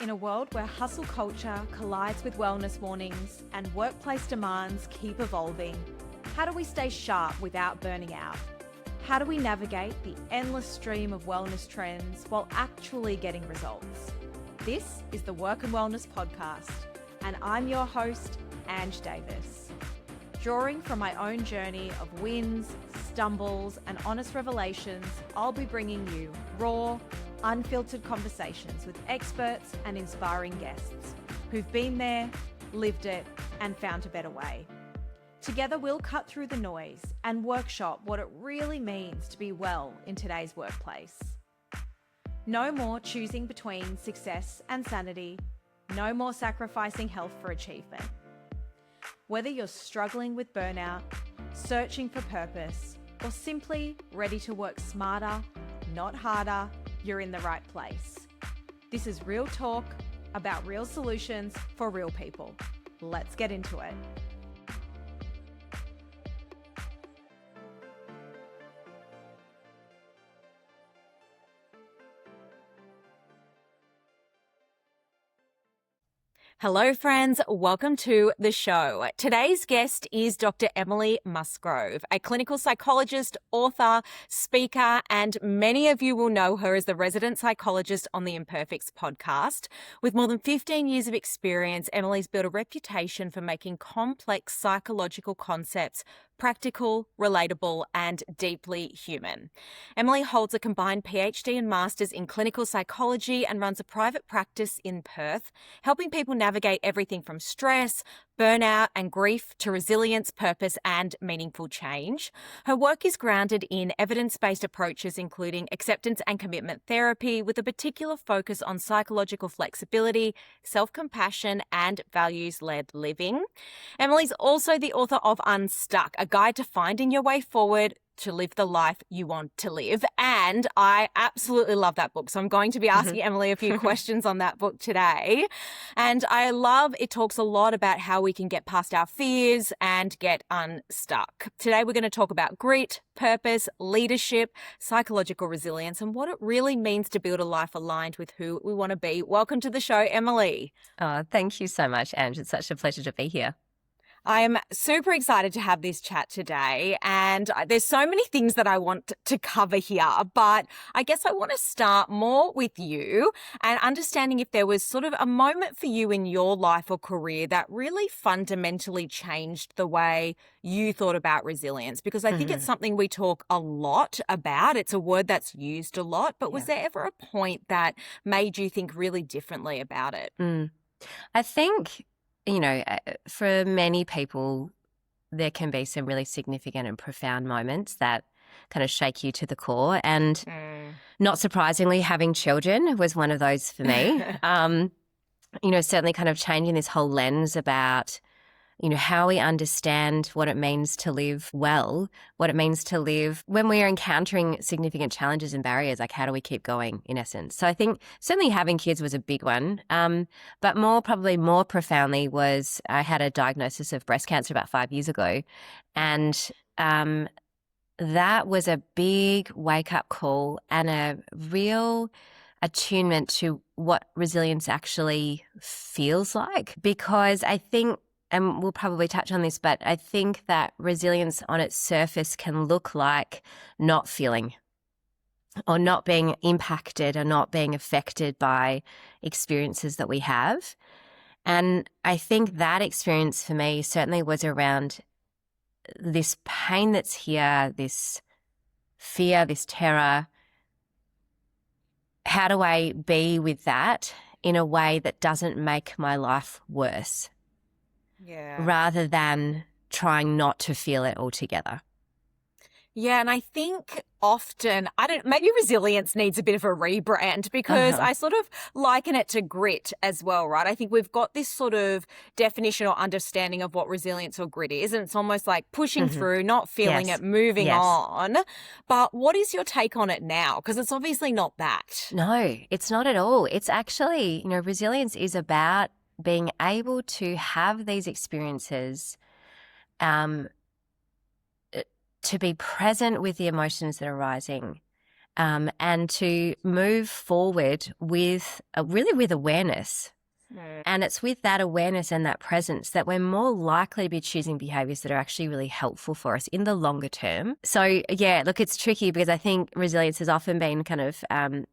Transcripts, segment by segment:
In a world where hustle culture collides with wellness warnings and workplace demands keep evolving, how do we stay sharp without burning out? How do we navigate the endless stream of wellness trends while actually getting results? This is the Work and Wellness Podcast, and I'm your host, Ange Davis. Drawing from my own journey of wins, stumbles, and honest revelations, I'll be bringing you raw, unfiltered conversations with experts and inspiring guests who've been there, lived it, and found a better way. Together, we'll cut through the noise and workshop what it really means to be well in today's workplace. No more choosing between success and sanity. No more sacrificing health for achievement. Whether you're struggling with burnout, searching for purpose, or simply ready to work smarter, not harder, you're in the right place. This is real talk about real solutions for real people. Let's get into it. Hello friends, welcome to the show. Today's guest is Dr. Emily Musgrove, a clinical psychologist, author, speaker, and many of you will know her as the resident psychologist on the Imperfects podcast. With more than 15 years of experience, Emily's built a reputation for making complex psychological concepts practical, relatable, and deeply human. Emily holds a combined PhD and Master's in clinical psychology and runs a private practice in Perth, helping people navigate everything from stress, burnout, and grief to resilience, purpose, and meaningful change. Her work is grounded in evidence-based approaches, including acceptance and commitment therapy, with a particular focus on psychological flexibility, self-compassion, and values-led living. Emily's also the author of Unstuck, a guide to finding your way forward to live the life you want to live. And I absolutely love that book. So I'm going to be asking Emily a few questions on that book today. And I love it talks a lot about how we can get past our fears and get unstuck. Today we're going to talk about grit, purpose, leadership, psychological resilience, and what it really means to build a life aligned with who we want to be. Welcome to the show, Emily. Oh, thank you so much, Ange. It's such a pleasure to be here. I am super excited to have this chat today, and there's so many things that I want to cover here, but I guess I want to start more with you and understanding if there was sort of a moment for you in your life or career that really fundamentally changed the way you thought about resilience, because I think it's something we talk a lot about. It's a word that's used a lot, but was there ever a point that made you think really differently about it? I think, for many people, there can be some really significant and profound moments that kind of shake you to the core. And not surprisingly, having children was one of those for me. Certainly kind of changing this whole lens about, how we understand what it means to live well, what it means to live when we are encountering significant challenges and barriers, like how do we keep going in essence. So I think certainly having kids was a big one, but probably more profoundly was I had a diagnosis of breast cancer about 5 years ago, and that was a big wake-up call and a real attunement to what resilience actually feels like, because I think, and we'll probably touch on this, but I think that resilience on its surface can look like not feeling or not being impacted or not being affected by experiences that we have. And I think that experience for me certainly was around this pain that's here, this fear, this terror. How do I be with that in a way that doesn't make my life worse? Rather than trying not to feel it altogether. Yeah, and I think often, maybe resilience needs a bit of a rebrand, because I sort of liken it to grit as well, right? I think we've got this sort of definition or understanding of what resilience or grit is, and it's almost like pushing through, not feeling it, moving on. But what is your take on it now? Because it's obviously not that. No, it's not at all. It's actually, resilience is about being able to have these experiences, to be present with the emotions that are rising and to move forward with really with awareness. And it's with that awareness and that presence that we're more likely to be choosing behaviors that are actually really helpful for us in the longer term. So, yeah, look, it's tricky because I think resilience has often been kind of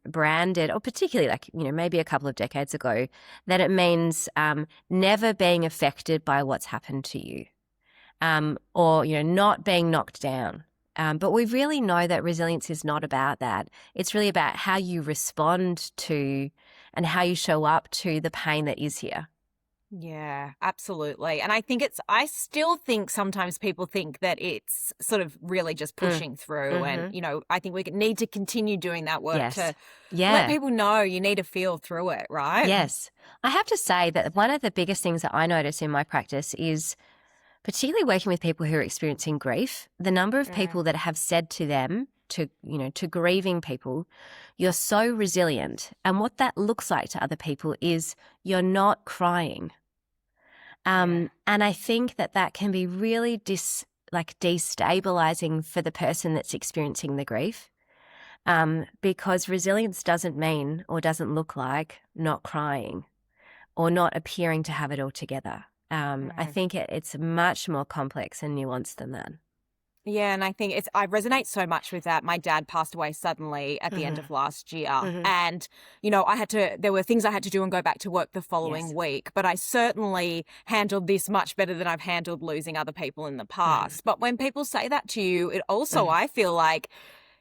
branded, or particularly like, maybe a couple of decades ago, that it means never being affected by what's happened to you, or, not being knocked down. But we really know that resilience is not about that. It's really about how you respond to and how you show up to the pain that is here. Yeah, absolutely. And I still think sometimes people think that it's sort of really just pushing through. And, I think we need to continue doing that work to let people know you need to feel through it, right? Yes. I have to say that one of the biggest things that I notice in my practice is, particularly working with people who are experiencing grief, the number of people that have said to them, to grieving people, you're so resilient. And what that looks like to other people is you're not crying. And I think that can be really destabilizing for the person that's experiencing the grief, because resilience doesn't mean or doesn't look like not crying or not appearing to have it all together. I think it's much more complex and nuanced than that. Yeah, and I think I resonate so much with that. My dad passed away suddenly at the end of last year. And, there were things I had to do and go back to work the following week. But I certainly handled this much better than I've handled losing other people in the past. But when people say that to you, it also, I feel like,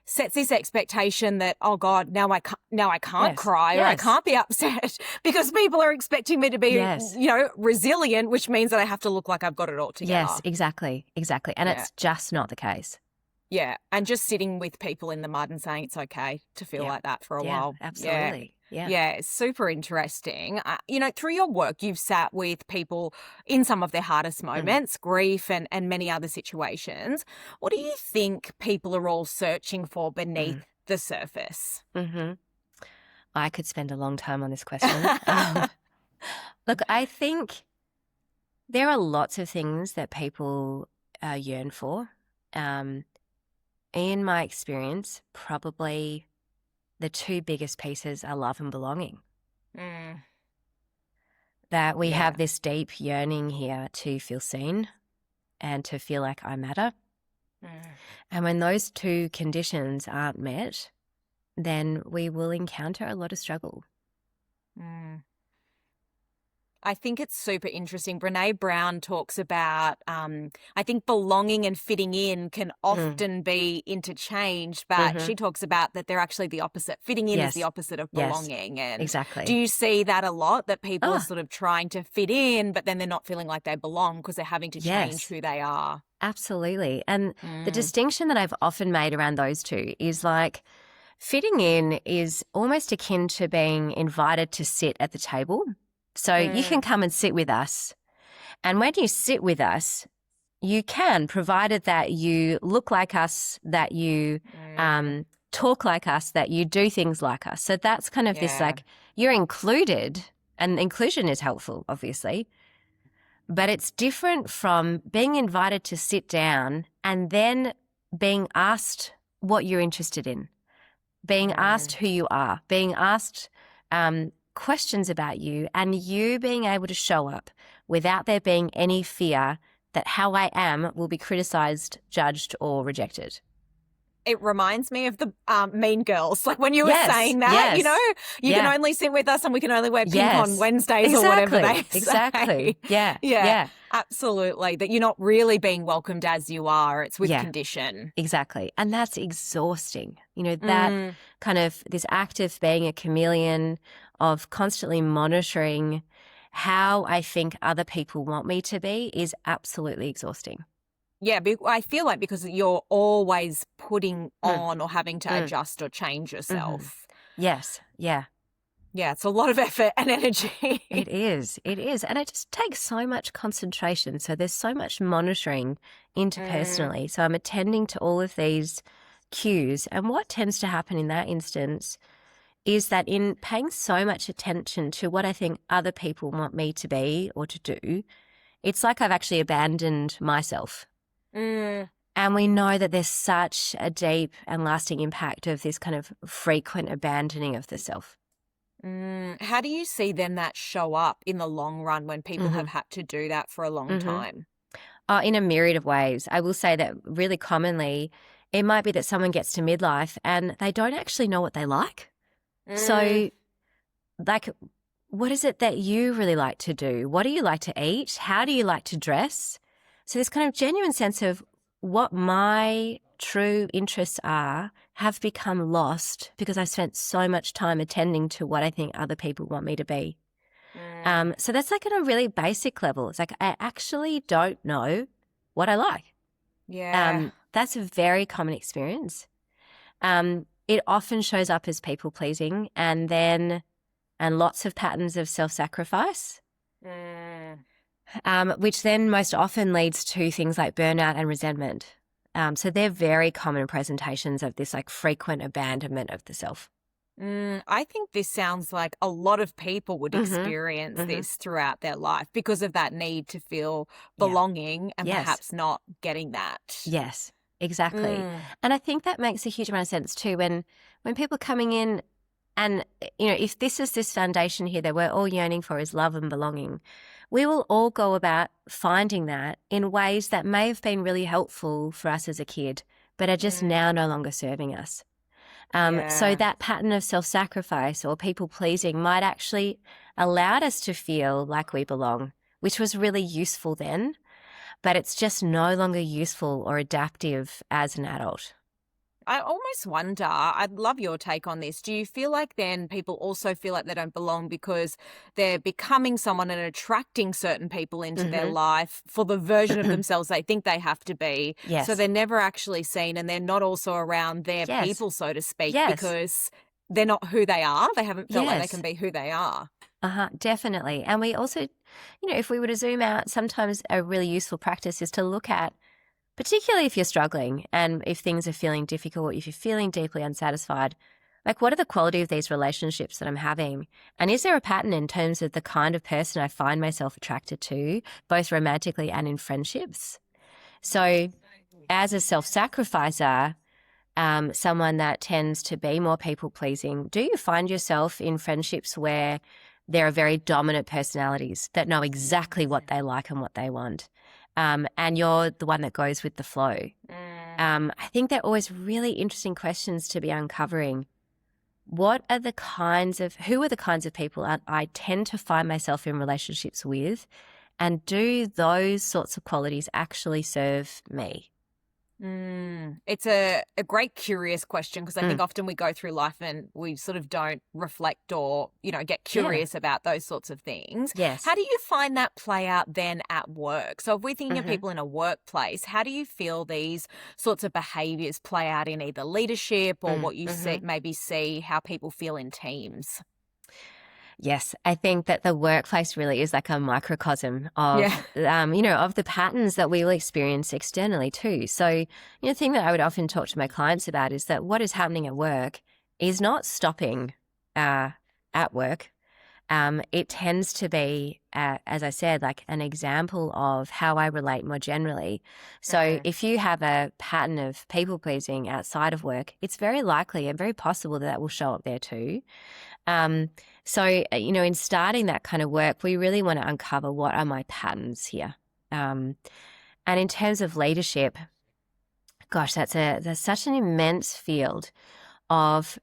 sets this expectation that, oh God, now I can't cry or I can't be upset because people are expecting me to be, resilient, which means that I have to look like I've got it all together. Yes, exactly. And it's just not the case. Yeah. And just sitting with people in the mud and saying it's okay to feel like that for a while. Absolutely. Yeah, it's super interesting. Through your work, you've sat with people in some of their hardest moments, grief and many other situations. What do you think people are all searching for beneath the surface? I could spend a long time on this question. Look, I think there are lots of things that people yearn for. In my experience, probably the two biggest pieces are love and belonging. That we have this deep yearning here to feel seen and to feel like I matter. And when those two conditions aren't met, then we will encounter a lot of struggle. I think it's super interesting. Brene Brown talks about, I think belonging and fitting in can often be interchanged, but she talks about that they're actually the opposite. Fitting in is the opposite of belonging. And exactly. Do you see that a lot, that people are sort of trying to fit in, but then they're not feeling like they belong because they're having to change who they are? Absolutely. And the distinction that I've often made around those two is like, fitting in is almost akin to being invited to sit at the table. So you can come and sit with us. And when you sit with us, you can, provided that you look like us, that you talk like us, that you do things like us. So that's kind of this like, you're included, and inclusion is helpful, obviously. But it's different from being invited to sit down and then being asked what you're interested in, being asked who you are, being asked questions about you, and you being able to show up without there being any fear that how I am will be criticized, judged, or rejected. It reminds me of the Mean Girls, like when you were saying that, you can only sit with us and we can only wear pink on Wednesdays or whatever they say. Exactly. Yeah. Absolutely. That you're not really being welcomed as you are. It's with condition. Exactly. And that's exhausting. That kind of this act of being a chameleon, of constantly monitoring how I think other people want me to be, is absolutely exhausting. Yeah, I feel like because you're always putting on or having to adjust or change yourself. Yes, yeah. Yeah, it's a lot of effort and energy. It is. And it just takes so much concentration. So there's so much monitoring interpersonally. So I'm attending to all of these cues. And what tends to happen in that instance is that in paying so much attention to what I think other people want me to be or to do, it's like I've actually abandoned myself. And we know that there's such a deep and lasting impact of this kind of frequent abandoning of the self. How do you see then that show up in the long run when people Mm-hmm. have had to do that for a long time? In a myriad of ways. I will say that really commonly, it might be that someone gets to midlife and they don't actually know what they like. So, like, what is it that you really like to do? What do you like to eat? How do you like to dress? So this kind of genuine sense of what my true interests are have become lost because I've spent so much time attending to what I think other people want me to be. So that's like at a really basic level. It's like I actually don't know what I like. Yeah. That's a very common experience. It often shows up as people pleasing and lots of patterns of self-sacrifice, which then most often leads to things like burnout and resentment. So they're very common presentations of this like frequent abandonment of the self. I think this sounds like a lot of people would experience this throughout their life because of that need to feel belonging and perhaps not getting that. Yes, exactly. And I think that makes a huge amount of sense too when people are coming in and, if this is this foundation here that we're all yearning for is love and belonging, we will all go about finding that in ways that may have been really helpful for us as a kid, but are just now no longer serving us. So that pattern of self-sacrifice or people-pleasing might actually allow us to feel like we belong, which was really useful then, but it's just no longer useful or adaptive as an adult. I almost wonder, I'd love your take on this. Do you feel like then people also feel like they don't belong because they're becoming someone and attracting certain people into their life for the version of themselves they think they have to be? Yes. So they're never actually seen and they're not also around their people, so to speak, because they're not who they are. They haven't felt like they can be who they are. Definitely. And we also, if we were to zoom out, sometimes a really useful practice is to look at, particularly if you're struggling and if things are feeling difficult, if you're feeling deeply unsatisfied, like what are the quality of these relationships that I'm having? And is there a pattern in terms of the kind of person I find myself attracted to, both romantically and in friendships? So as a self-sacrificer, someone that tends to be more people-pleasing, do you find yourself in friendships where there are very dominant personalities that know exactly what they like and what they want? And you're the one that goes with the flow. I think they're always really interesting questions to be uncovering. Who are the kinds of people I tend to find myself in relationships with, and do those sorts of qualities actually serve me? It's a great curious question because I think often we go through life and we sort of don't reflect or, get curious about those sorts of things. Yes. How do you find that play out then at work? So if we're thinking of people in a workplace, how do you feel these sorts of behaviours play out in either leadership or what you see how people feel in teams? Yes, I think that the workplace really is like a microcosm of, of the patterns that we will experience externally too. So, the thing that I would often talk to my clients about is that what is happening at work is not stopping at work. It tends to be, as I said, like an example of how I relate more generally. So if you have a pattern of people pleasing outside of work, it's very likely and very possible that will show up there too. So, in starting that kind of work, we really want to uncover what are my patterns here. And in terms of leadership, gosh, that's such an immense field of,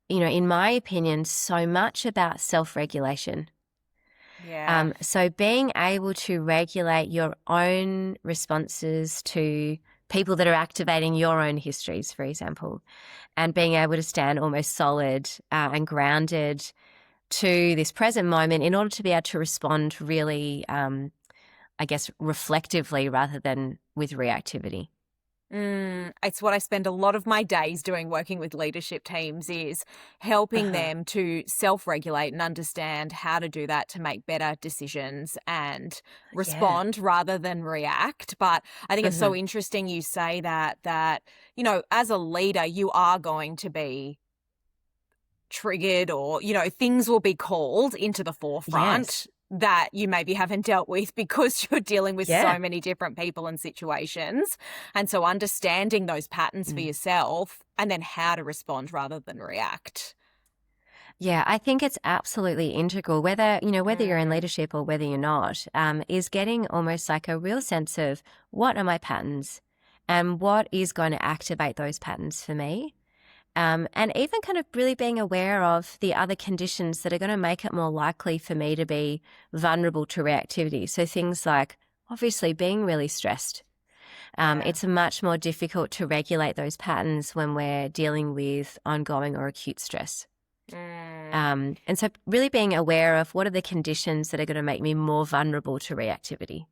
in my opinion, so much about self-regulation. Yeah. So being able to regulate your own responses to people that are activating your own histories, for example, and being able to stand almost solid and grounded to this present moment in order to be able to respond really, reflectively rather than with reactivity. It's what I spend a lot of my days doing, working with leadership teams, is helping them to self-regulate and understand how to do that to make better decisions and respond rather than react. But I think it's so interesting you say that, as a leader, you are going to be triggered or, things will be called into the forefront. that you maybe haven't dealt with because you're dealing with so many different people and situations. And so understanding those patterns for yourself and then how to respond rather than react. Yeah, I think it's absolutely integral, whether you're in leadership or whether you're not, is getting almost like a real sense of what are my patterns and what is going to activate those patterns for me. And even kind of really being aware of the other conditions that are going to make it more likely for me to be vulnerable to reactivity. So things like obviously being really stressed. It's much more difficult to regulate those patterns when we're dealing with ongoing or acute stress. And so really being aware of what are the conditions that are going to make me more vulnerable to reactivity.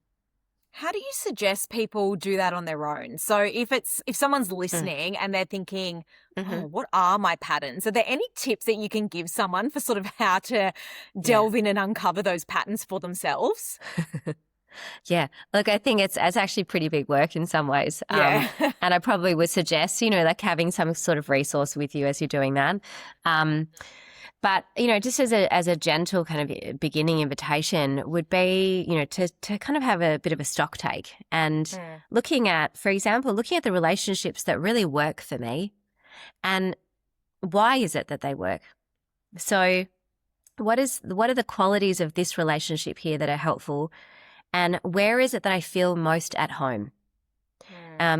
How do you suggest people do that on their own? So if someone's listening and they're thinking, oh, what are my patterns? Are there any tips that you can give someone for sort of how to delve in and uncover those patterns for themselves? Yeah. Look, I think it's actually pretty big work in some ways. Yeah. And I probably would suggest, like having some sort of resource with you as you're doing that. But, just as a gentle kind of beginning invitation would be, to kind of have a bit of a stock take and looking at the relationships that really work for me and why is it that they work? So what are the qualities of this relationship here that are helpful? And where is it that I feel most at home?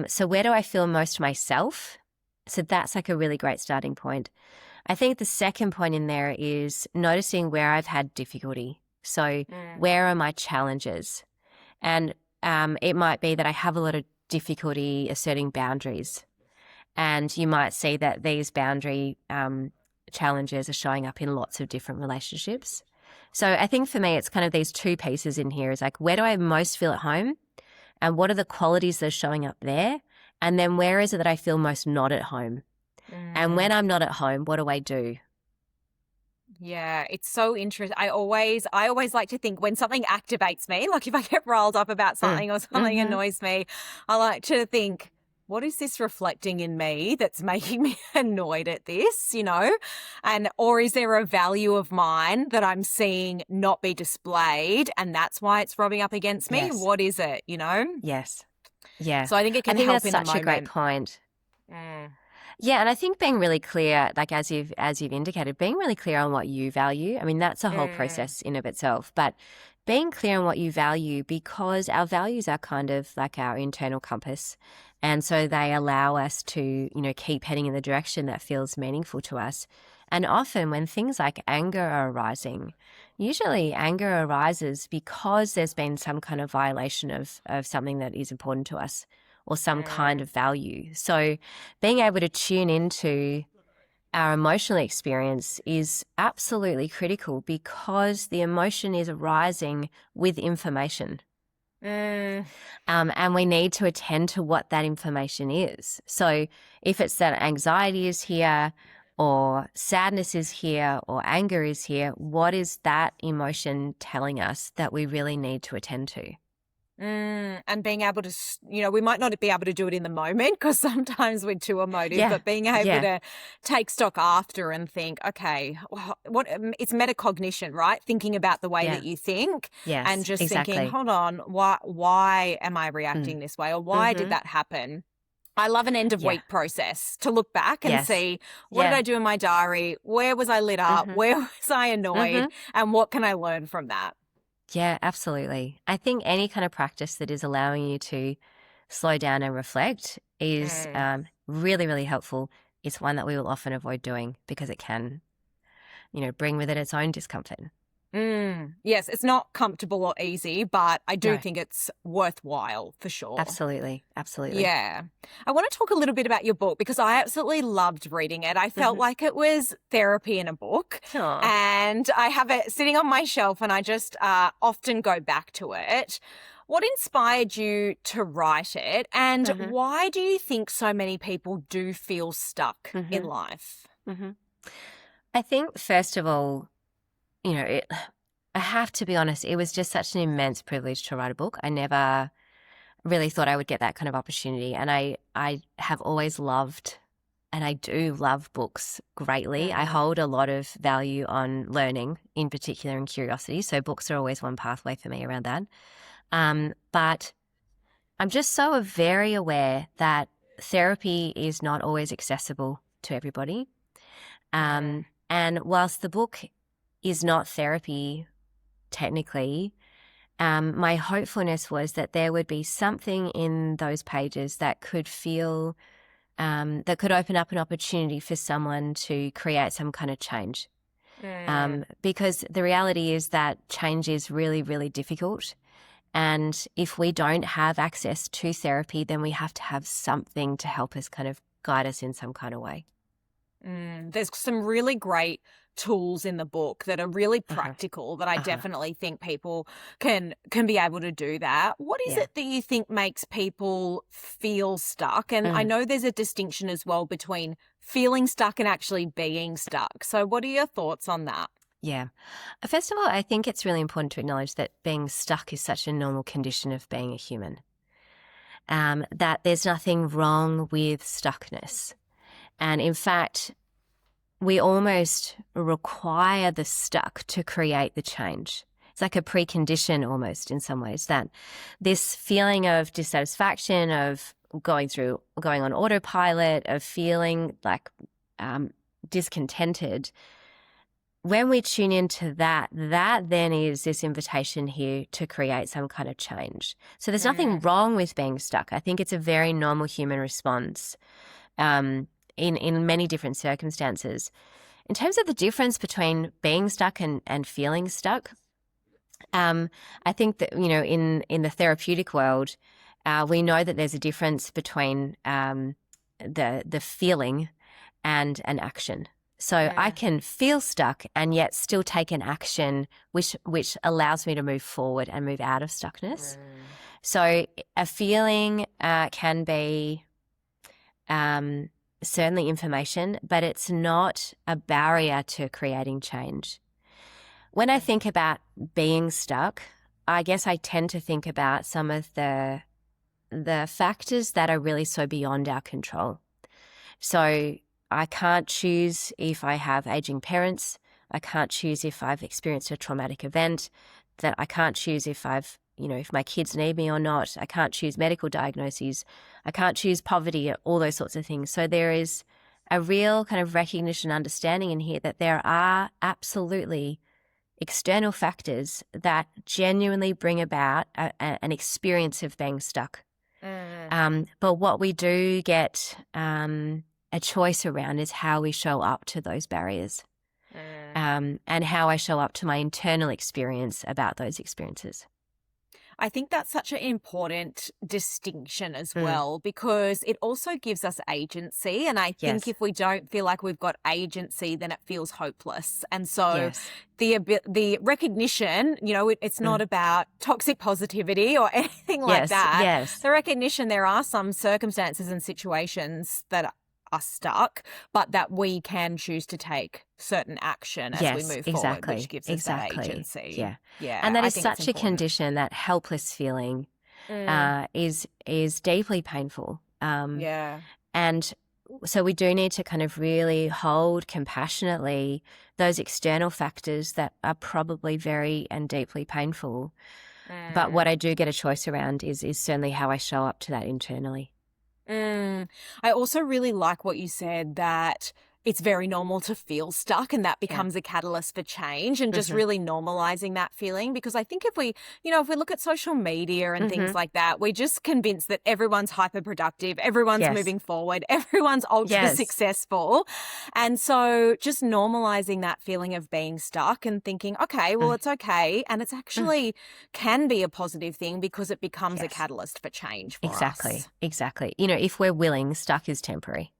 So where do I feel most myself? So that's like a really great starting point. I think the second point in there is noticing where I've had difficulty. So where are my challenges? And it might be that I have a lot of difficulty asserting boundaries. And you might see that these boundary challenges are showing up in lots of different relationships. So I think for me, it's kind of these two pieces in here is like, where do I most feel at home? And what are the qualities that are showing up there? And then where is it that I feel most not at home? And when I'm not at home, what do I do? Yeah, it's so interesting. I always like to think when something activates me, like if I get riled up about something or something annoys me, I like to think, what is this reflecting in me that's making me annoyed at this, or is there a value of mine that I'm seeing not be displayed and that's why it's rubbing up against me? Yes. What is it, Yes. Yeah. So I think it can help that's in such a a great point. Yeah, and I think being really clear, like as you've indicated, being really clear on what you value. I mean, that's a whole process in of itself, but being clear on what you value, because our values are kind of like our internal compass. And so they allow us to, keep heading in the direction that feels meaningful to us. And often when things like anger are arising, usually anger arises because there's been some kind of violation of something that is important to us or some kind of value. So being able to tune into our emotional experience is absolutely critical because the emotion is arising with information. And we need to attend to what that information is. So if it's that anxiety is here or sadness is here or anger is here, what is that emotion telling us that we really need to attend to? And being able to, we might not be able to do it in the moment because sometimes we're too emotive, but being able to take stock after and think, okay, what it's metacognition, right? Thinking about the way that you think and just thinking, hold on, why am I reacting this way or why did that happen? I love an end of week process to look back and see what did I do in my diary? Where was I lit up? Where was I annoyed? And what can I learn from that? Yeah, absolutely. I think any kind of practice that is allowing you to slow down and reflect is really, really helpful. It's one that we will often avoid doing because it can, bring with it its own discomfort. Yes, it's not comfortable or easy, but I do think it's worthwhile for sure. Absolutely. Absolutely. Yeah. I want to talk a little bit about your book because I absolutely loved reading it. I felt like it was therapy in a book. Aww. And I have it sitting on my shelf and I just often go back to it. What inspired you to write it and why do you think so many people do feel stuck in life? I think, first of all, I have to be honest, it was just such an immense privilege to write a book. I never really thought I would get that kind of opportunity. And I have always loved I do love books greatly. I Mm. hold a lot of value on learning, in particular, and curiosity. So books are always one pathway for me around that. But I'm just so very aware that therapy is not always accessible to everybody. And whilst the book is not therapy technically, my hopefulness was that there would be something in those pages that could feel, that could open up an opportunity for someone to create some kind of change. Because the reality is that change is really, really difficult. And if we don't have access to therapy, then we have to have something to help us kind of guide us in some kind of way. There's some really great tools in the book that are really practical that I definitely think people can be able to do that. What is it that you think makes people feel stuck? And I know there's a distinction as well between feeling stuck and actually being stuck. So what are your thoughts on that? Yeah. First of all, I think it's really important to acknowledge that being stuck is such a normal condition of being a human, that there's nothing wrong with stuckness. And in fact, we almost require the stuck to create the change. It's like a precondition almost in some ways, that this feeling of dissatisfaction, of going on autopilot, of feeling like discontented. When we tune into that then is this invitation here to create some kind of change. So there's nothing wrong with being stuck. I think it's a very normal human response in many different circumstances. In terms of the difference between being stuck and feeling stuck, I think that, in the therapeutic world, we know that there's a difference between the feeling and an action. So I can feel stuck and yet still take an action which allows me to move forward and move out of stuckness. So a feeling can be certainly information, but it's not a barrier to creating change. When I think about being stuck, I guess I tend to think about some of the factors that are really so beyond our control. So I can't choose if I have aging parents. I can't choose if I've experienced a traumatic event. That I can't choose if if my kids need me or not. I can't choose medical diagnoses. I can't choose poverty, all those sorts of things. So there is a real kind of recognition, understanding in here that there are absolutely external factors that genuinely bring about an experience of being stuck. But what we do get a choice around is how we show up to those barriers, and how I show up to my internal experience about those experiences. I think that's such an important distinction as well, because it also gives us agency. And I think if we don't feel like we've got agency, then it feels hopeless. And so the recognition, it's not about toxic positivity or anything like that. The recognition there are some circumstances and situations that are stuck, but that we can choose to take certain action as we move forward, which gives us that agency. And that is such a condition, that helpless feeling is deeply painful. And so we do need to kind of really hold compassionately those external factors that are probably very and deeply painful. But what I do get a choice around is certainly how I show up to that internally. I also really like what you said, that it's very normal to feel stuck, and that becomes a catalyst for change, and just really normalizing that feeling. Because I think if we look at social media and things like that, we're just convinced that everyone's hyper productive, everyone's moving forward, everyone's ultra successful. And so just normalizing that feeling of being stuck and thinking, okay, well, it's okay. And it's actually can be a positive thing, because it becomes a catalyst for change for us. Exactly. If we're willing, stuck is temporary.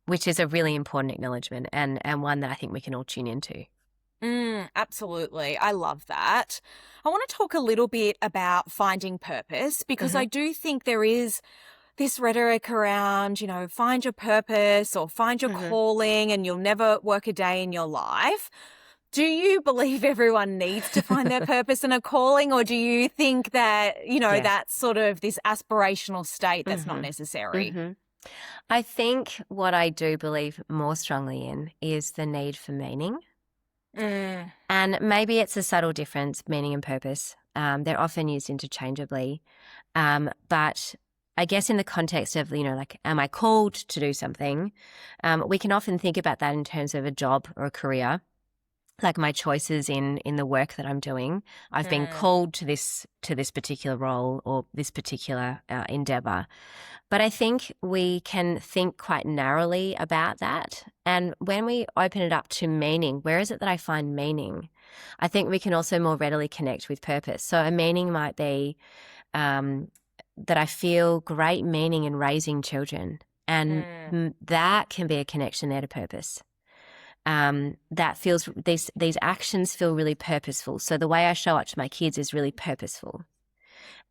Which is a really important acknowledgement, and one that I think we can all tune into. Absolutely. I love that. I want to talk a little bit about finding purpose, because I do think there is this rhetoric around, find your purpose or find your calling and you'll never work a day in your life. Do you believe everyone needs to find their purpose and a calling, or do you think that, that's sort of this aspirational state that's not necessary? I think what I do believe more strongly in is the need for meaning. And maybe it's a subtle difference, meaning and purpose. They're often used interchangeably. But I guess in the context of, like, am I called to do something? We can often think about that in terms of a job or a career, like my choices in the work that I'm doing. I've been called to this particular role or this particular endeavor. But I think we can think quite narrowly about that. And when we open it up to meaning, where is it that I find meaning? I think we can also more readily connect with purpose. So a meaning might be that I feel great meaning in raising children. And that can be a connection there to purpose. That feels, these actions feel really purposeful. So the way I show up to my kids is really purposeful,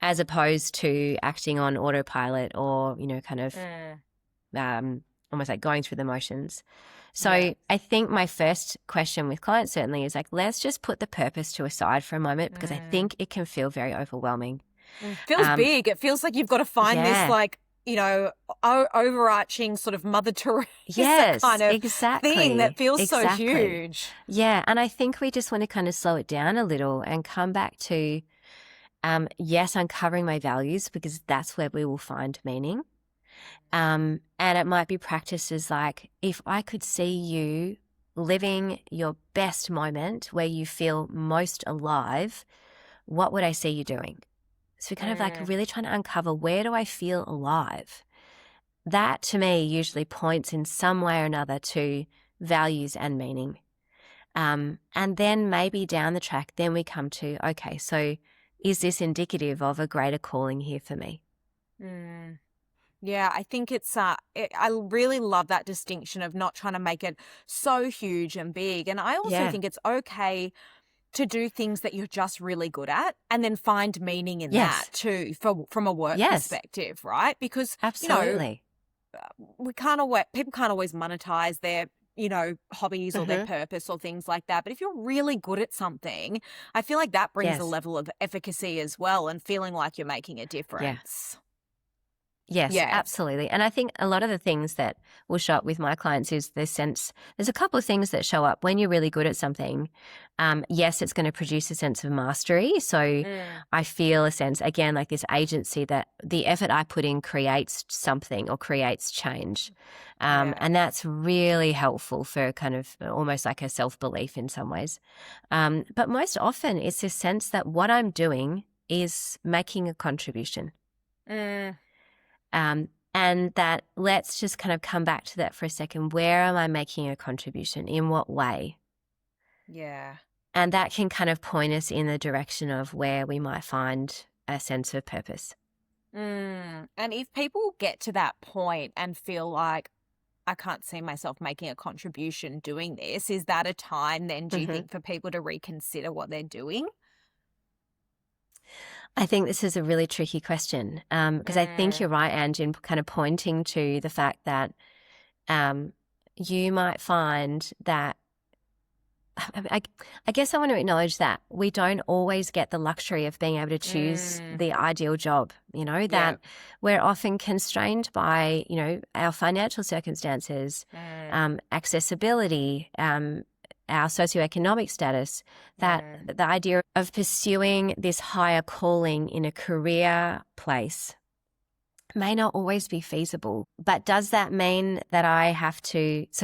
as opposed to acting on autopilot or, kind of almost like going through the motions. So I think my first question with clients certainly is like, let's just put the purpose to a side for a moment, because I think it can feel very overwhelming. Feels big. It feels like you've got to find this, like, overarching sort of Mother Teresa kind of thing that feels so huge. Yeah. And I think we just want to kind of slow it down a little and come back to, yes, uncovering my values, because that's where we will find meaning. And it might be practices like, if I could see you living your best moment where you feel most alive, what would I see you doing? So kind of like really trying to uncover, where do I feel alive? That to me usually points in some way or another to values and meaning. And then maybe down the track, then we come to, okay, so is this indicative of a greater calling here for me? Yeah, I think it's, I really love that distinction of not trying to make it so huge and big. And I also think it's okay to do things that you're just really good at and then find meaning in that too, from a work perspective, right? Because, absolutely, people can't always monetize their, hobbies or their purpose or things like that. But if you're really good at something, I feel like that brings a level of efficacy as well, and feeling like you're making a difference. Yes, absolutely. And I think a lot of the things that will show up with my clients is this sense, there's a couple of things that show up when you're really good at something. Yes, it's going to produce a sense of mastery. So I feel a sense, again, like this agency, that the effort I put in creates something or creates change. And that's really helpful for kind of almost like a self-belief in some ways. But most often it's this sense that what I'm doing is making a contribution. And that, let's just kind of come back to that for a second. Where am I making a contribution? In what way? Yeah. And that can kind of point us in the direction of where we might find a sense of purpose. And if people get to that point and feel like, I can't see myself making a contribution doing this, is that a time then, do you think, for people to reconsider what they're doing? I think this is a really tricky question, because I think you're right, Ange, in kind of pointing to the fact that you might find that, I guess I want to acknowledge that we don't always get the luxury of being able to choose the ideal job, that we're often constrained by, our financial circumstances, accessibility, our socioeconomic status, that the idea of pursuing this higher calling in a career place may not always be feasible. But does that mean that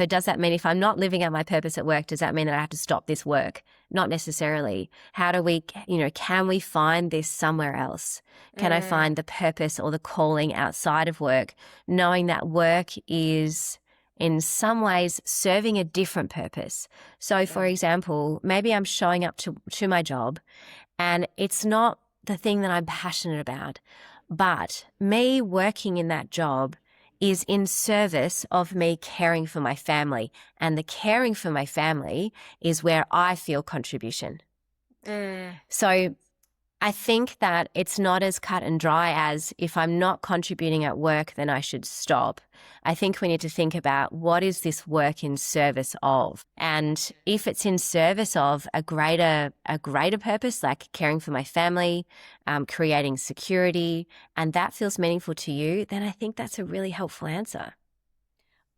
does that mean if I'm not living out my purpose at work, does that mean that I have to stop this work? Not necessarily. How do we, can we find this somewhere else? Can I find the purpose or the calling outside of work, knowing that work is in some ways serving a different purpose? So for example, maybe I'm showing up to my job and it's not the thing that I'm passionate about, but me working in that job is in service of me caring for my family. And the caring for my family is where I feel contribution. So I think that it's not as cut and dry as if I'm not contributing at work, then I should stop. I think we need to think about what is this work in service of? And if it's in service of a greater purpose, like caring for my family, creating security, and that feels meaningful to you, then I think that's a really helpful answer.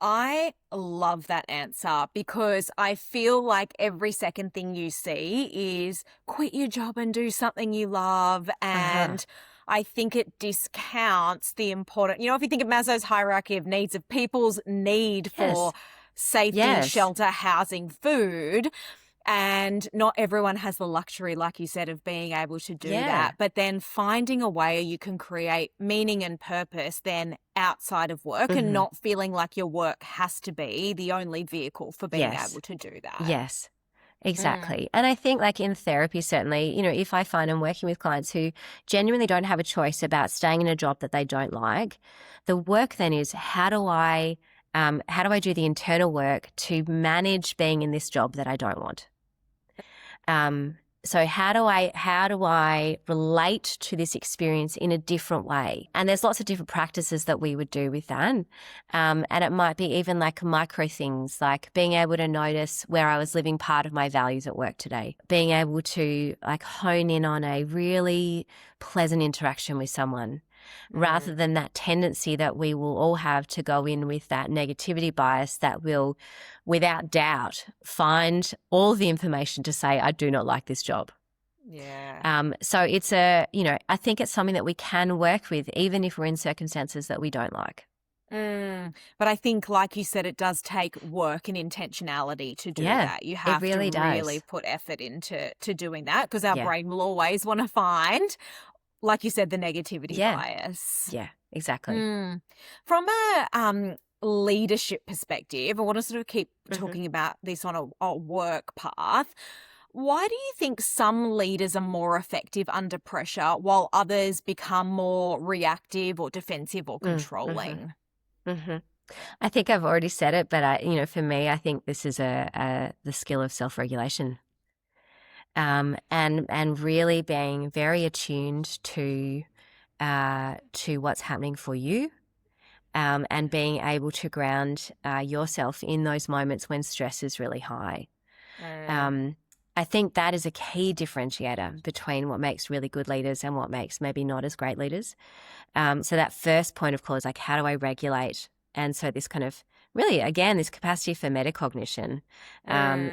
I love that answer because I feel like every second thing you see is quit your job and do something you love. And I think it discounts the important, if you think of Maslow's hierarchy of needs, of people's need for safety, shelter, housing, food. And not everyone has the luxury, like you said, of being able to do that. But then finding a way you can create meaning and purpose then outside of work and not feeling like your work has to be the only vehicle for being able to do that. Yes, exactly. And I think like in therapy, certainly, if I find I'm working with clients who genuinely don't have a choice about staying in a job that they don't like, the work then is how do I do the internal work to manage being in this job that I don't want? So how do I relate to this experience in a different way? And there's lots of different practices that we would do with that. And it might be even like micro things, like being able to notice where I was living part of my values at work today, being able to like hone in on a really pleasant interaction with someone, rather than that tendency that we will all have to go in with that negativity bias that will, without doubt, find all the information to say, I do not like this job. Yeah. So it's I think it's something that we can work with, even if we're in circumstances that we don't like. But I think, like you said, it does take work and intentionality to do that. You have really to really put effort into doing that because our brain will always want to find, like you said, the negativity bias. Yeah, exactly. From a leadership perspective, I want to sort of keep talking about this on a work path. Why do you think some leaders are more effective under pressure while others become more reactive or defensive or controlling? I think I've already said it, but for me, I think this is the skill of self-regulation. And really being very attuned to what's happening for you, and being able to ground yourself in those moments when stress is really high. I think that is a key differentiator between what makes really good leaders and what makes maybe not as great leaders. So that first point of call is like, how do I regulate? And so this kind of really, again, this capacity for metacognition.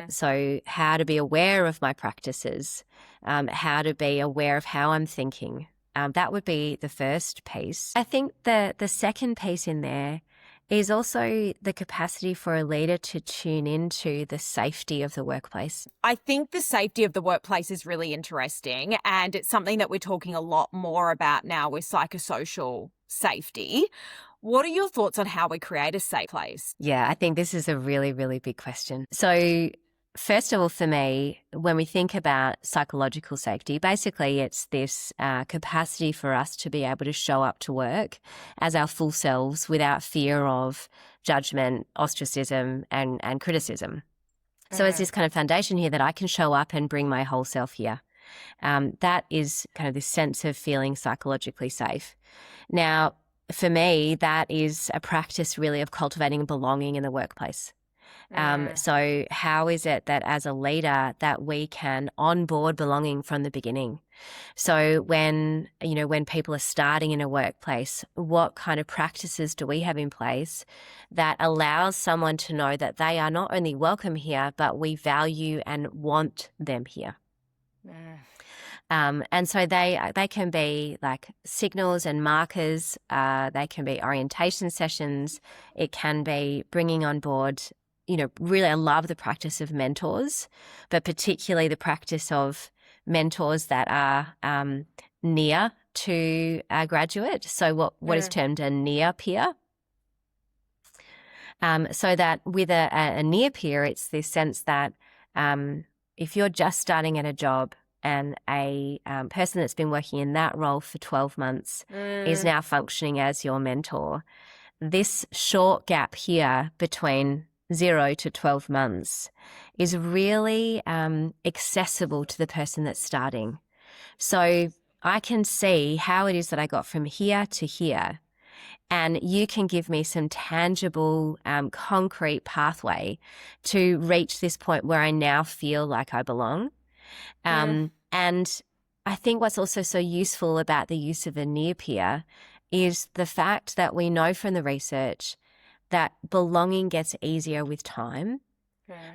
So how to be aware of my practices, how to be aware of how I'm thinking. That would be the first piece. I think the second piece in there is also the capacity for a leader to tune into the safety of the workplace. I think the safety of the workplace is really interesting, and it's something that we're talking a lot more about now with psychosocial safety. What are your thoughts on how we create a safe place? Yeah, I think this is a really, really big question. So first of all, for me, when we think about psychological safety, basically it's this capacity for us to be able to show up to work as our full selves without fear of judgment, ostracism, and criticism. So it's this kind of foundation here that I can show up and bring my whole self here. That is kind of this sense of feeling psychologically safe. Now, for me, that is a practice really of cultivating belonging in the workplace. So how is it that as a leader that we can onboard belonging from the beginning? So when people are starting in a workplace, what kind of practices do we have in place that allows someone to know that they are not only welcome here, but we value and want them here? And so they can be like signals and markers. They can be orientation sessions. It can be bringing on board, really I love the practice of mentors, but particularly the practice of mentors that are near to a graduate. So what is termed a near peer. So that with a near peer, it's this sense that if you're just starting at a job and a person that's been working in that role for 12 months is now functioning as your mentor, this short gap here between 0 to 12 months is really accessible to the person that's starting. So I can see how it is that I got from here to here. And you can give me some tangible, concrete pathway to reach this point where I now feel like I belong. And I think what's also so useful about the use of a near peer is the fact that we know from the research that belonging gets easier with time.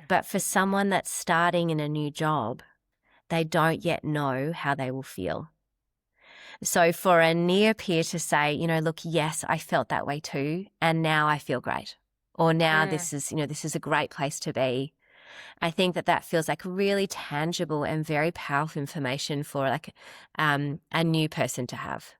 But for someone that's starting in a new job, they don't yet know how they will feel. So for a near peer to say, look, yes, I felt that way too, and now I feel great. Or now this is a great place to be. I think that feels like really tangible and very powerful information for like a new person to have.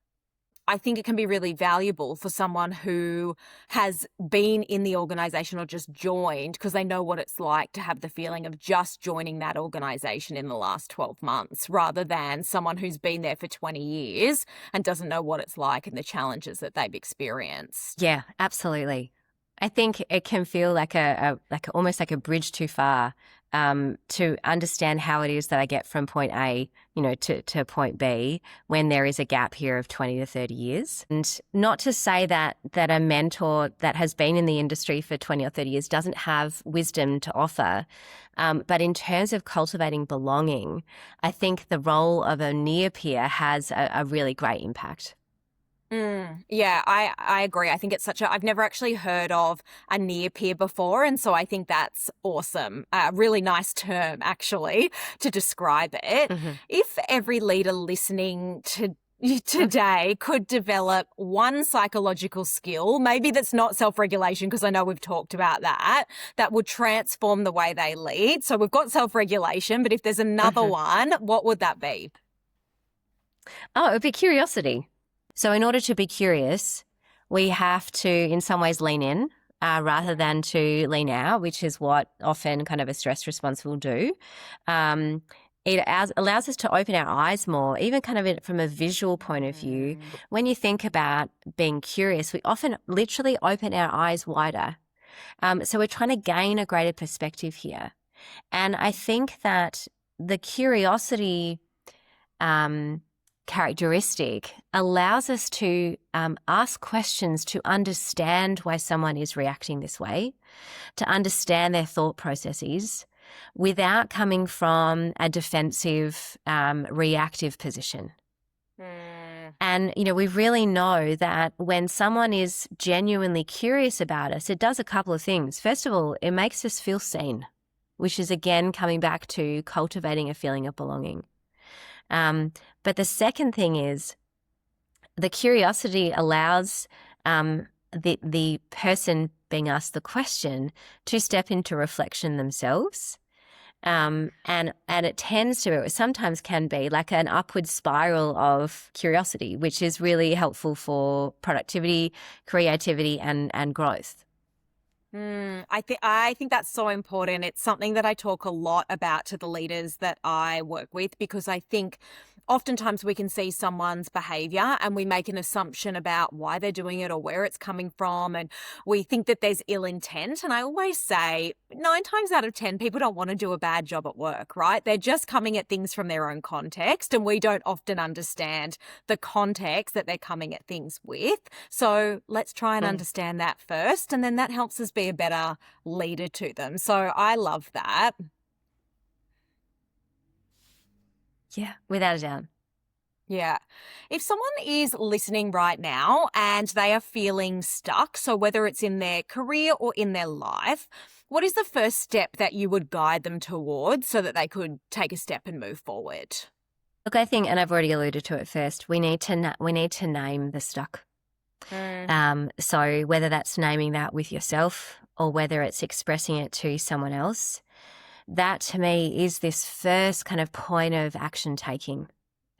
I think it can be really valuable for someone who has been in the organization or just joined, because they know what it's like to have the feeling of just joining that organization in the last 12 months, rather than someone who's been there for 20 years and doesn't know what it's like and the challenges that they've experienced. Yeah, absolutely. I think it can feel like almost like a bridge too far to understand how it is that I get from point A, to point B when there is a gap here of 20 to 30 years. And not to say that a mentor that has been in the industry for 20 or 30 years doesn't have wisdom to offer. But in terms of cultivating belonging, I think the role of a near peer has a really great impact. Yeah, I agree. I think it's I've never actually heard of a near peer before. And so I think that's awesome. A really nice term, actually, to describe it. If every leader listening to today could develop one psychological skill, maybe that's not self-regulation, because I know we've talked about that would transform the way they lead. So we've got self-regulation, but if there's another one, what would that be? Oh, it would be curiosity. So in order to be curious, we have to, in some ways, lean in rather than to lean out, which is what often kind of a stress response will do. It allows us to open our eyes more, even kind of from a visual point of view. When you think about being curious, we often literally open our eyes wider. So we're trying to gain a greater perspective here. And I think that the curiosity characteristic allows us to ask questions to understand why someone is reacting this way, to understand their thought processes without coming from a defensive, reactive position. And, we really know that when someone is genuinely curious about us, it does a couple of things. First of all, it makes us feel seen, which is, again, coming back to cultivating a feeling of belonging. But the second thing is the curiosity allows the person being asked the question to step into reflection themselves. And it sometimes can be like an upward spiral of curiosity, which is really helpful for productivity, creativity, and growth. I think that's so important. It's something that I talk a lot about to the leaders that I work with, because I think oftentimes we can see someone's behavior and we make an assumption about why they're doing it or where it's coming from, and we think that there's ill intent. And I always say 9 times out of 10, people don't want to do a bad job at work, right? They're just coming at things from their own context, and we don't often understand the context that they're coming at things with. So let's try and understand that first, and then that helps us be a better leader to them. So I love that. Yeah, without a doubt. Yeah. If someone is listening right now and they are feeling stuck, so whether it's in their career or in their life, what is the first step that you would guide them towards so that they could take a step and move forward? Look, I think, and I've already alluded to it first, we need to name the stuck. So whether that's naming that with yourself or whether it's expressing it to someone else, that to me is this first kind of point of action taking.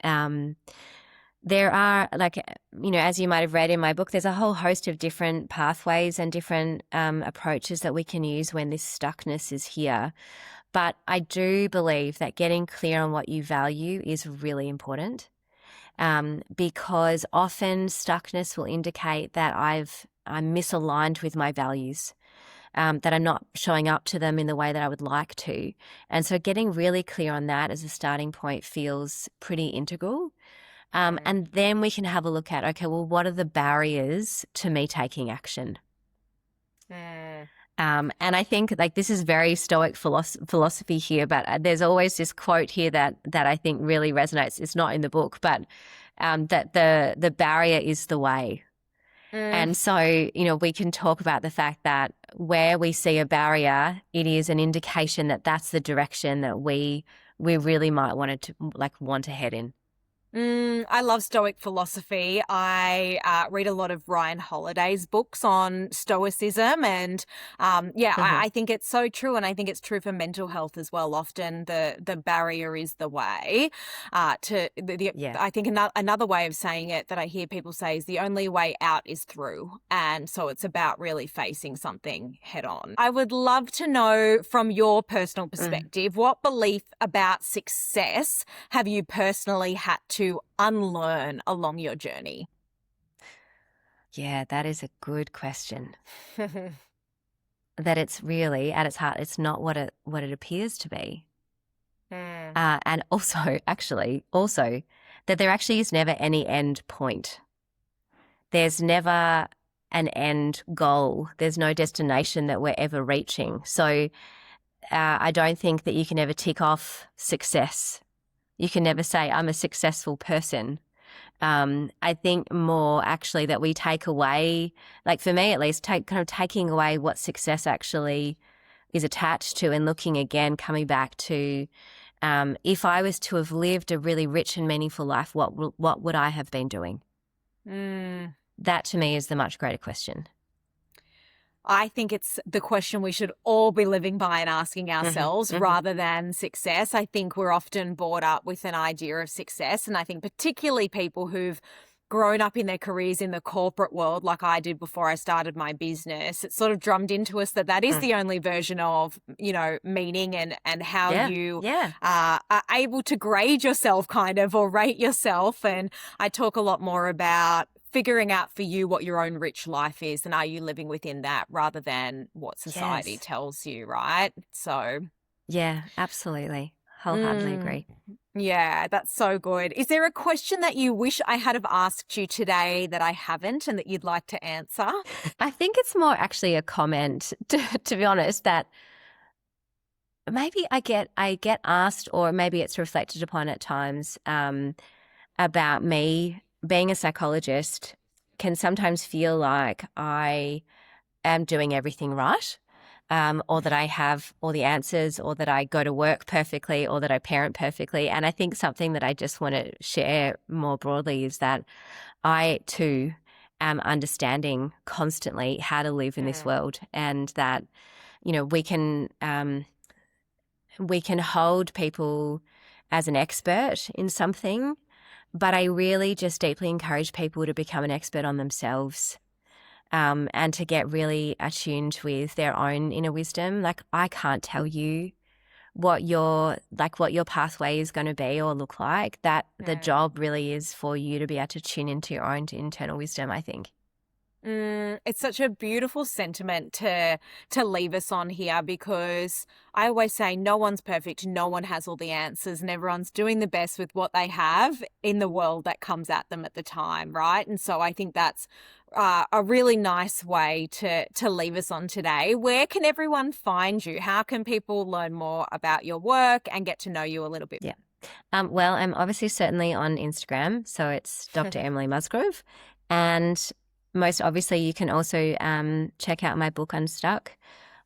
There are, as you might have read in my book, there's a whole host of different pathways and different approaches that we can use when this stuckness is here. But I do believe that getting clear on what you value is really important, because often stuckness will indicate that I'm misaligned with my values. That I'm not showing up to them in the way that I would like to. And so getting really clear on that as a starting point feels pretty integral. And then we can have a look at, okay, well, what are the barriers to me taking action? And I think like this is very Stoic philosophy here, but there's always this quote here that I think really resonates. It's not in the book, but that the barrier is the way. And so, you know, we can talk about the fact that where we see a barrier, it is an indication that that's the direction that we really might want to head in. I love Stoic philosophy. I read a lot of Ryan Holiday's books on Stoicism, and I think it's so true, and I think it's true for mental health as well. Often the barrier is the way. I think another way of saying it that I hear people say is the only way out is through, and so it's about really facing something head on. I would love to know from your personal perspective, what belief about success have you personally had to unlearn along your journey? Yeah, that is a good question. That it's really at its heart, it's not what it appears to be. And also that there actually is never any end point. There's never an end goal. There's no destination that we're ever reaching. So I don't think that you can ever tick off success. You can never say, I'm a successful person. I think more actually that we take away, like for me at least, taking away what success actually is attached to, and looking again, coming back to, if I was to have lived a really rich and meaningful life, what would I have been doing? That to me is the much greater question. I think it's the question we should all be living by and asking ourselves rather than success. I think we're often brought up with an idea of success, and I think particularly people who've grown up in their careers in the corporate world like I did before I started my business, it's sort of drummed into us that is the only version of, you know, meaning and how you are able to grade yourself kind of, or rate yourself. And I talk a lot more about figuring out for you what your own rich life is, and are you living within that rather than what society tells you, right? So yeah, absolutely. Wholeheartedly agree. Yeah, that's so good. Is there a question that you wish I had have asked you today that I haven't and that you'd like to answer? I think it's more actually a comment, to be honest, that maybe I get asked, or maybe it's reflected upon at times, about me being a psychologist can sometimes feel like I am doing everything right, or that I have all the answers, or that I go to work perfectly, or that I parent perfectly. And I think something that I just want to share more broadly is that I too am understanding constantly how to live in this world, and that, you know, we can hold people as an expert in something, but I really just deeply encourage people to become an expert on themselves, and to get really attuned with their own inner wisdom. Like, I can't tell you what your pathway is going to be or look like. That the job really is for you to be able to tune into your own internal wisdom, I think. It's such a beautiful sentiment to leave us on here, because I always say no one's perfect, no one has all the answers, and everyone's doing the best with what they have in the world that comes at them at the time, right? And so I think that's a really nice way to leave us on today. Where can everyone find you? How can people learn more about your work and get to know you a little bit? Yeah. Well, I'm obviously certainly on Instagram, so it's Dr Emily Musgrove, and most obviously, you can also check out my book Unstuck.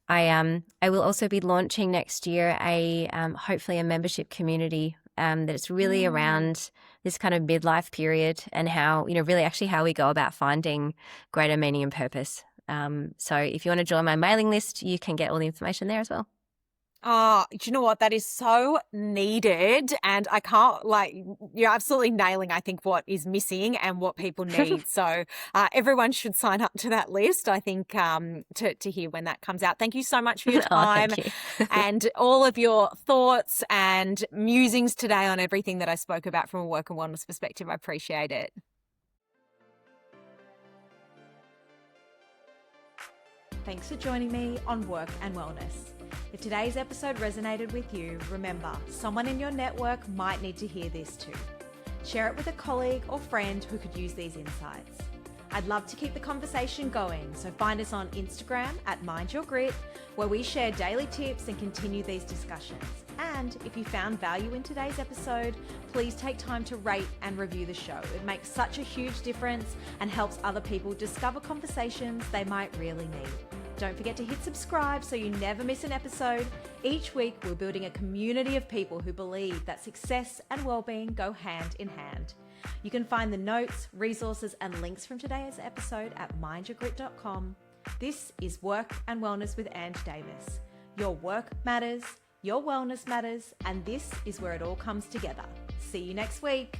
I will also be launching next year hopefully a membership community that's really around this kind of midlife period, and how, you know, really actually how we go about finding greater meaning and purpose. So if you want to join my mailing list, you can get all the information there as well. Oh, do you know what? That is so needed. And I can't, you're absolutely nailing, I think, what is missing and what people need. So everyone should sign up to that list, I think, to hear when that comes out. Thank you so much for your time and all of your thoughts and musings today on everything that I spoke about from a work and wellness perspective. I appreciate it. Thanks for joining me on Work and Wellness. If today's episode resonated with you, remember, someone in your network might need to hear this too. Share it with a colleague or friend who could use these insights. I'd love to keep the conversation going, so find us on Instagram at Mind Your Grit, where we share daily tips and continue these discussions. And if you found value in today's episode, please take time to rate and review the show. It makes such a huge difference and helps other people discover conversations they might really need. Don't forget to hit subscribe so you never miss an episode. Each week, we're building a community of people who believe that success and well-being go hand in hand. You can find the notes, resources, and links from today's episode at mindyourgrit.com. This is Work and Wellness with Ange Davis. Your work matters, your wellness matters, and this is where it all comes together. See you next week.